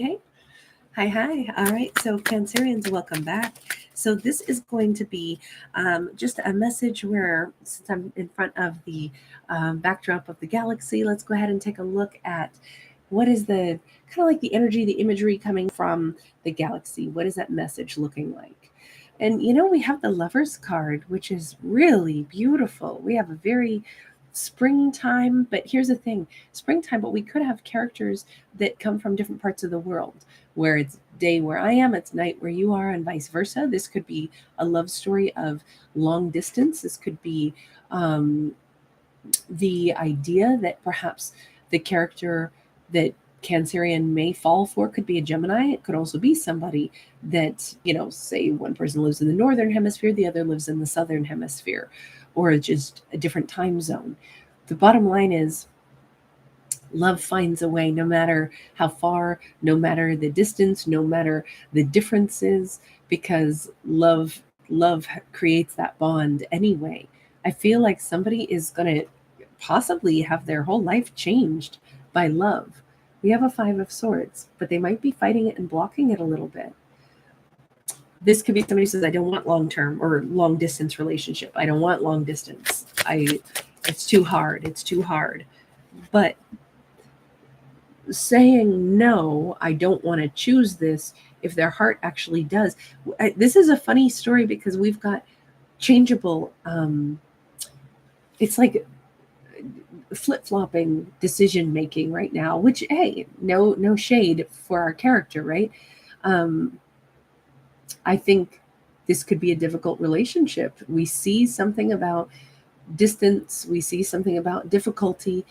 Hey, hi. All right, so Cancerians, welcome back. So this is going to be just a message where, since I'm in front of the backdrop of the galaxy, let's go ahead and take a look at what is the kind of like the energy, the imagery coming from the galaxy. What is that message looking like? And we have the Lovers card, which is really beautiful. We have a very springtime, but here's the thing, springtime, but we could have characters that come from different parts of the world, where it's day where I am, it's night where you are, and vice versa. This could be a love story of long distance. This could be um, the idea that perhaps the character that Cancerian may fall for could be a Gemini. It could also be somebody that, say one person lives in the northern hemisphere, the other lives in the southern hemisphere, or just a different time zone. The bottom line is love finds a way, no matter how far, no matter the distance, no matter the differences, because love creates that bond anyway. I feel like somebody is going to possibly have their whole life changed by love. We have a 5 of Swords, but they might be fighting it and blocking it a little bit. This could be somebody who says, I don't want long term or long distance relationship. I don't want long distance. It's too hard. It's too hard. But saying no, I don't want to choose this, if their heart actually does. This is a funny story because we've got changeable, it's like flip-flopping decision making right now, which, hey, no shade for our character, right? um I think this could be a difficult relationship. We see something about distance, we see something about difficulty.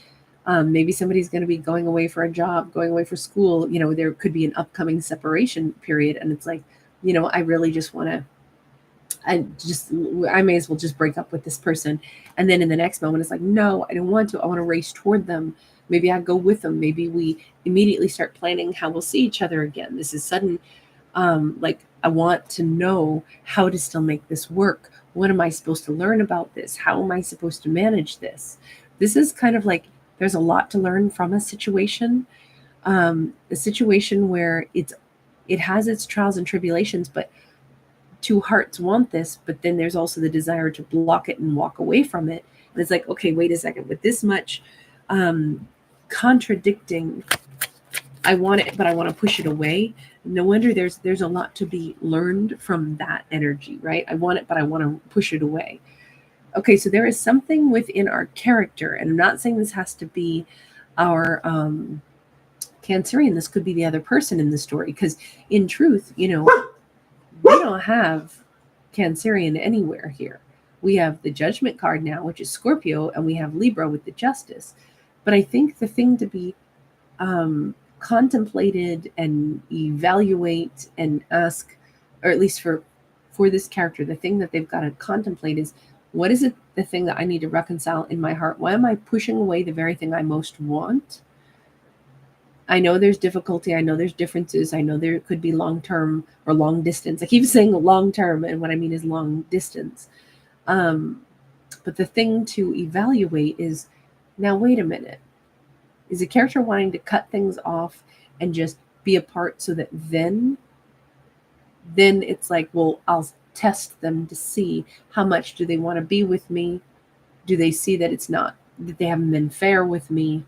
Maybe somebody's going to be going away for a job, going away for school. There could be an upcoming separation period, and it's like, I really just want to. I just, I may as well just break up with this person. And then in the next moment, it's like, no, I don't want to. I want to race toward them. Maybe I go with them. Maybe we immediately start planning how we'll see each other again. This is sudden. Like, I want to know how to still make this work. What am I supposed to learn about this? How am I supposed to manage this? This is kind of like there's a lot to learn from a situation where it has its trials and tribulations, but two hearts want this, but then there's also the desire to block it and walk away from it. And it's like, okay, wait a second, with this much um, contradicting, I want it, but I want to push it away. No wonder there's a lot to be learned from that energy, right? I want it, but I want to push it away. Okay, so there is something within our character, and I'm not saying this has to be our Cancerian. This could be the other person in the story, because in truth, we don't have Cancerian anywhere here. We have the Judgment card now, which is Scorpio, and we have Libra with the Justice. But I think the thing to be contemplated and evaluate and ask, or at least for this character, the thing that they've got to contemplate is, what is it, the thing that I need to reconcile in my heart? Why am I pushing away the very thing I most want? I know there's difficulty. I know there's differences. I know there could be long term or long distance. I keep saying long term, and what I mean is long distance. Um, but the thing to evaluate is, now, wait a minute. Is the character wanting to cut things off and just be apart so that then it's like, well, I'll test them to see how much do they want to be with me? Do they see that it's not, that they haven't been fair with me,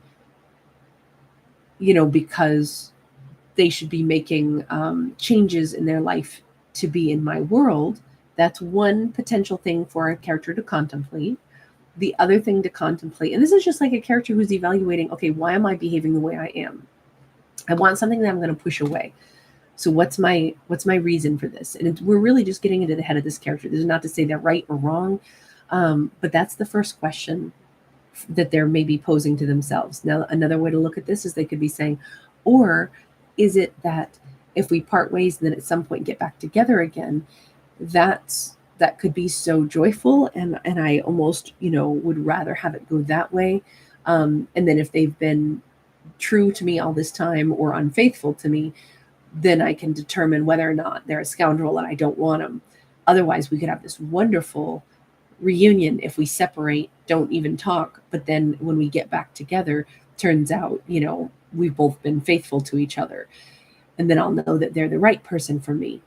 because they should be making changes in their life to be in my world? That's one potential thing for a character to contemplate. The other thing to contemplate, and this is just like a character who's evaluating, okay, why am I behaving the way I am? I want something that I'm going to push away. So what's my reason for this? And we're really just getting into the head of this character. This is not to say they're right or wrong, but that's the first question that they're maybe posing to themselves. Now, another way to look at this is they could be saying, or is it that if we part ways and then at some point get back together again, that could be so joyful, and I almost would rather have it go that way. And then if they've been true to me all this time or unfaithful to me, then I can determine whether or not they're a scoundrel and I don't want them. Otherwise, we could have this wonderful reunion if we separate, don't even talk, but then when we get back together, turns out, we've both been faithful to each other. and then I'll know that they're the right person for me.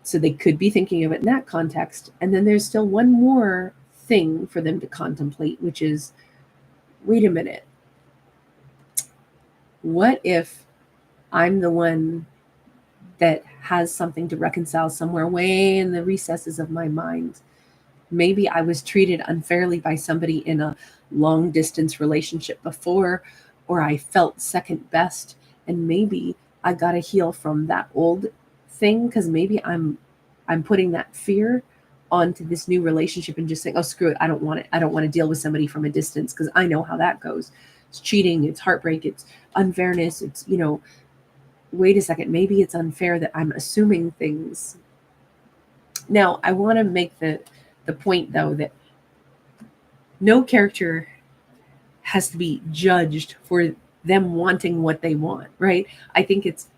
So they could be thinking of it in that context. And then there's still one more thing for them to contemplate, which is, wait a minute, what if I'm the one that has something to reconcile somewhere way in the recesses of my mind? Maybe I was treated unfairly by somebody in a long distance relationship before, or I felt second best. And maybe I got to heal from that old thing, because maybe I'm putting that fear onto this new relationship and just saying, oh, screw it, I don't want it. I don't want to deal with somebody from a distance, because I know how that goes. It's cheating, it's heartbreak, it's unfairness, it's, wait a second, maybe it's unfair that I'm assuming things. Now, I want to make the point though that no character has to be judged for them wanting what they want, right? I think it's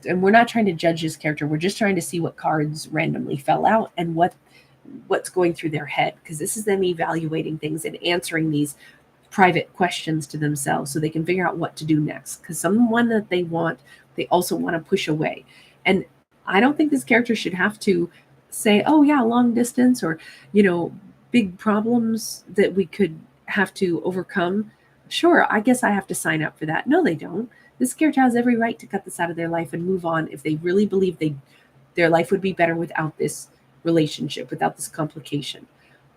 and we're not trying to judge this character. We're just trying to see what cards randomly fell out and what's going through their head, because this is them evaluating things and answering these private questions to themselves so they can figure out what to do next, because someone that they want, they also want to push away. And I don't think this character should have to say, oh yeah, long distance, or big problems that we could have to overcome. Sure, I guess I have to sign up for that. No, they don't. This character has every right to cut this out of their life and move on if they really believe their life would be better without this relationship, without this complication.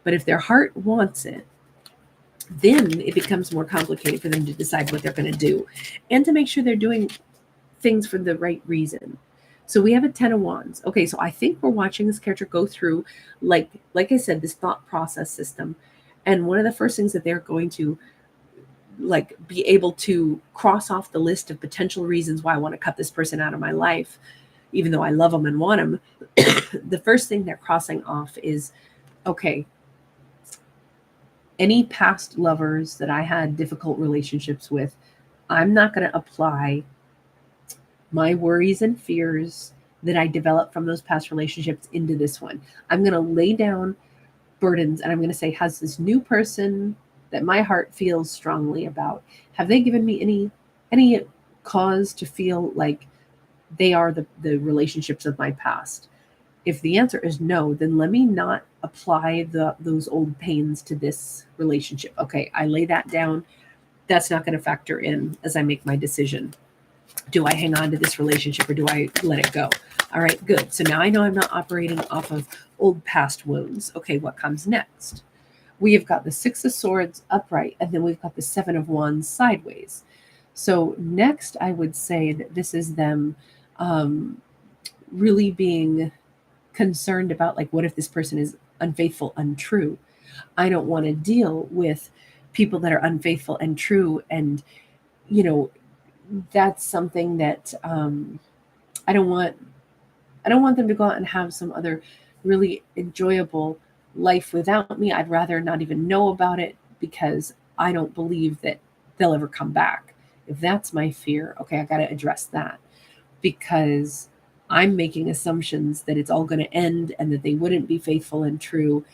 But if their heart wants it, then it becomes more complicated for them to decide what they're going to do and to make sure they're doing things for the right reason. So we have a 10 of wands. Okay, so I think we're watching this character go through, like I said, this thought process system. And one of the first things that they're going to be able to cross off the list of potential reasons why I want to cut this person out of my life, even though I love them and want them, the first thing they're crossing off is, okay, any past lovers that I had difficult relationships with, I'm not going to apply my worries and fears that I developed from those past relationships into this one. I'm going to lay down burdens and I'm going to say, has this new person that my heart feels strongly about, have they given me any cause to feel like they are the relationships of my past? If the answer is no, then let me not apply those old pains to this relationship. Okay, I lay that down. That's not going to factor in as I make my decision. Do I hang on to this relationship or do I let it go? All right, good. So now I know I'm not operating off of old past wounds. Okay, what comes next? We have got the Six of Swords upright, and then we've got the Seven of Wands sideways. So next, I would say that this is them really being concerned about, like, what if this person is unfaithful, untrue? I don't want to deal with people that are unfaithful and true, and that's something that I don't want. I don't want them to go out and have some other really enjoyable life without me. I'd rather not even know about it, because I don't believe that they'll ever come back. If that's my fear, okay, I got to address that, because I'm making assumptions that it's all going to end and that they wouldn't be faithful and true,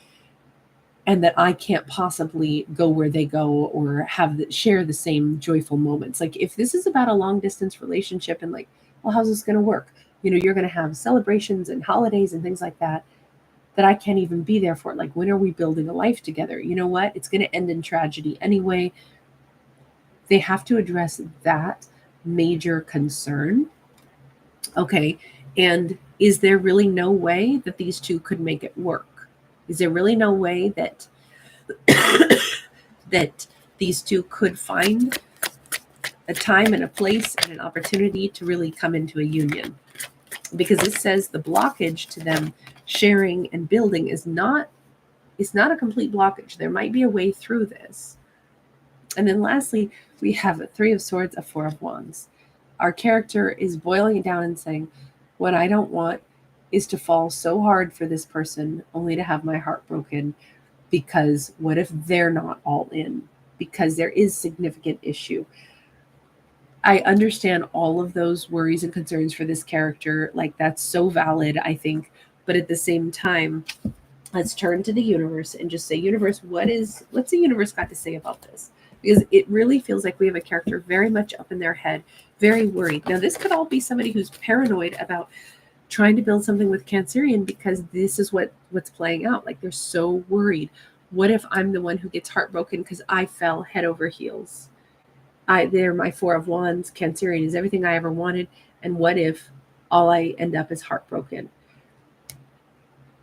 and that I can't possibly go where they go or share the same joyful moments. Like, if this is about a long distance relationship and, like, well, how's this going to work? You're going to have celebrations and holidays and things like that I can't even be there for. Like, when are we building a life together? You know what? It's going to end in tragedy anyway. They have to address that major concern. Okay. And is there really no way that these two could make it work? Is there really no way that that these two could find a time and a place and an opportunity to really come into a union? Because it says the blockage to them sharing and building is not a complete blockage. There might be a way through this. And then lastly, we have a Three of Swords, a Four of Wands. Our character is boiling it down and saying, what I don't want is to fall so hard for this person only to have my heart broken, because what if they're not all in? Because there is significant issue. I understand all of those worries and concerns for this character. Like, that's so valid, I think. But at the same time, let's turn to the universe and just say, universe, what's the universe got to say about this? because it really feels like we have a character very much up in their head, very worried. Now, this could all be somebody who's paranoid about trying to build something with Cancerian because this is what's playing out. Like they're so worried. What if I'm the one who gets heartbroken because I fell head over heels? They're my Four of Wands. Cancerian is everything I ever wanted. And what if all I end up is heartbroken?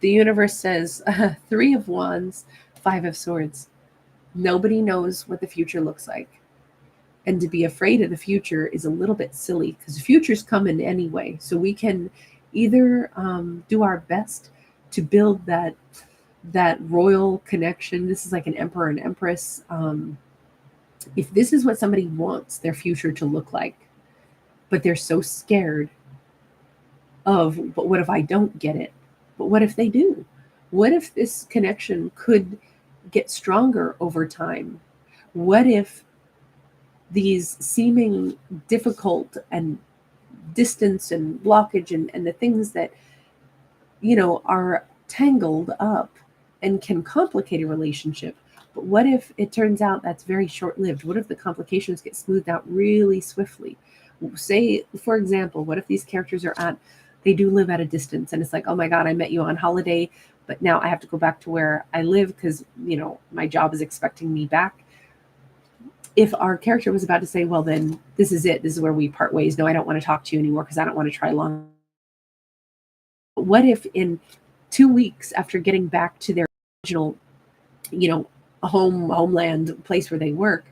The universe says Three of Wands, Five of Swords. Nobody knows what the future looks like. And to be afraid of the future is a little bit silly because the future's coming anyway. So we can either do our best to build that royal connection. This is like an emperor and empress. If this is what somebody wants their future to look like, but they're so scared of, but what if I don't get it? But what if they do? What if this connection could get stronger over time? What if these seeming difficult and distance and blockage and the things that are tangled up and can complicate a relationship, but what if it turns out that's very short-lived? What if the complications get smoothed out really swiftly? Say, for example, what if these characters they do live at a distance and it's like, oh my God, I met you on holiday, but now I have to go back to where I live because my job is expecting me back. If our character was about to say, well, then this is it, this is where we part ways, no, I don't want to talk to you anymore because I don't want to try long. What if in 2 weeks after getting back to their original, homeland place where they work,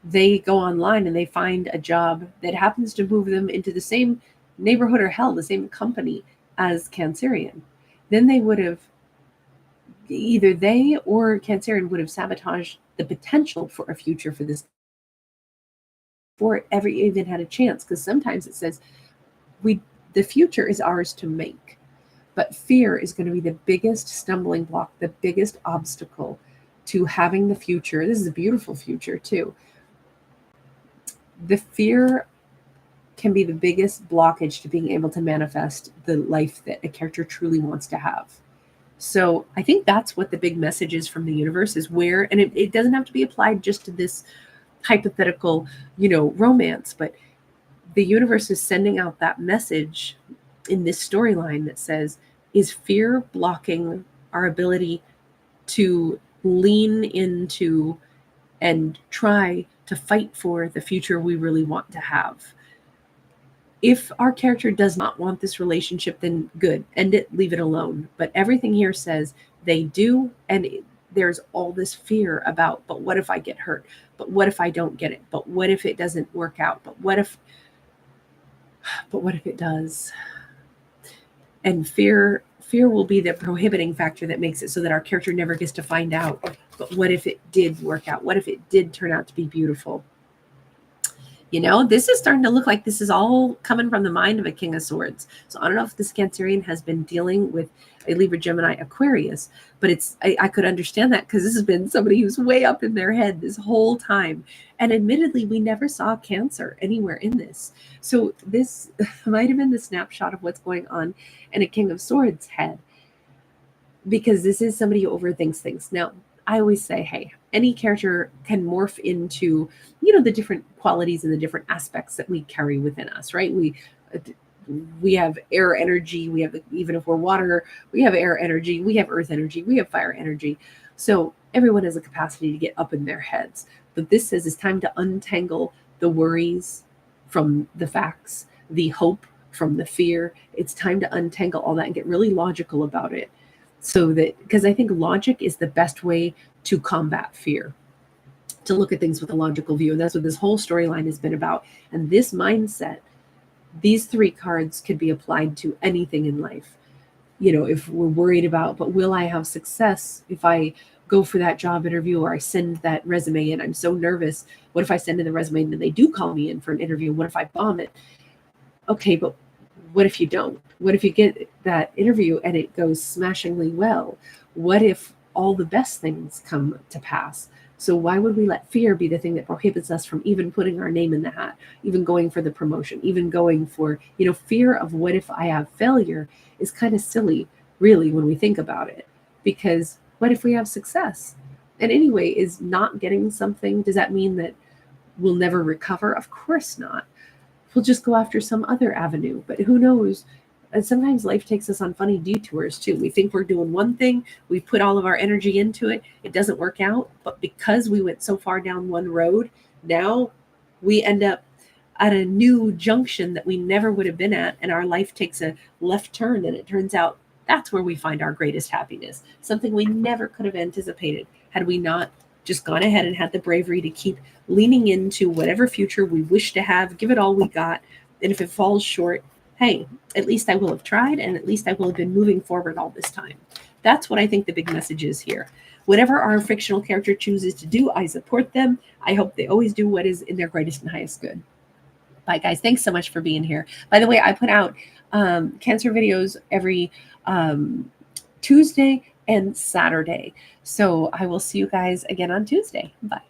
they go online and they find a job that happens to move them into the same neighborhood or hell, the same company as Cancerian? Then they would have, either they or Cancerian would have sabotaged the potential for a future for this before it ever even had a chance. Because sometimes it says the future is ours to make, but fear is going to be the biggest stumbling block, the biggest obstacle to having the future. This is a beautiful future too. The fear can be the biggest blockage to being able to manifest the life that a character truly wants to have. So I think that's what the big message is from the universe, is where, and it doesn't have to be applied just to this hypothetical, romance, but the universe is sending out that message in this storyline that says, is fear blocking our ability to lean into and try to fight for the future we really want to have? If our character does not want this relationship, then good, end it, leave it alone. But everything here says they do, and there's all this fear about, but what if I get hurt? But what if I don't get it? But what if it doesn't work out? But what if it does? And fear will be the prohibiting factor that makes it so that our character never gets to find out. But what if it did work out? What if it did turn out to be beautiful? This is starting to look like this is all coming from the mind of a King of Swords. So I don't know if this Cancerian has been dealing with a Libra, Gemini, Aquarius, but I could understand that because this has been somebody who's way up in their head this whole time. And admittedly, we never saw Cancer anywhere in this. So this might have been the snapshot of what's going on in a King of Swords head, because this is somebody who overthinks things. Now, I always say, hey, any character can morph into, the different qualities and the different aspects that we carry within us, right? We have air energy. We have, even if we're water, we have air energy. We have earth energy. We have fire energy. So everyone has a capacity to get up in their heads. But this says it's time to untangle the worries from the facts, the hope from the fear. It's time to untangle all that and get really logical about it. So that, because I think logic is the best way to combat fear, to look at things with a logical view. And that's what this whole storyline has been about. And this mindset, these 3 cards could be applied to anything in life. If we're worried about, but will I have success if I go for that job interview, or I send that resume in? I'm so nervous. What if I send in the resume and they do call me in for an interview? What if I bomb it? Okay, but what if you don't? What if you get that interview and it goes smashingly well? What if all the best things come to pass? So why would we let fear be the thing that prohibits us from even putting our name in the hat, even going for the promotion, even going for, fear of what if I have failure is kind of silly, really, when we think about it. Because what if we have success? And anyway, is not getting something, does that mean that we'll never recover? Of course not. We'll just go after some other avenue. But who knows? And sometimes life takes us on funny detours too. We think we're doing one thing, we put all of our energy into it, it doesn't work out. But because we went so far down one road, now we end up at a new junction that we never would have been at, and our life takes a left turn, and it turns out that's where we find our greatest happiness, something we never could have anticipated had we not just gone ahead and had the bravery to keep leaning into whatever future we wish to have, give it all we got. And if it falls short, hey, at least I will have tried, and at least I will have been moving forward all this time. That's what I think the big message is here. Whatever our fictional character chooses to do, I support them. I hope they always do what is in their greatest and highest good. Bye, guys. Thanks so much for being here. By the way, I put out cancer videos every Tuesday and Saturday. So I will see you guys again on Tuesday. Bye.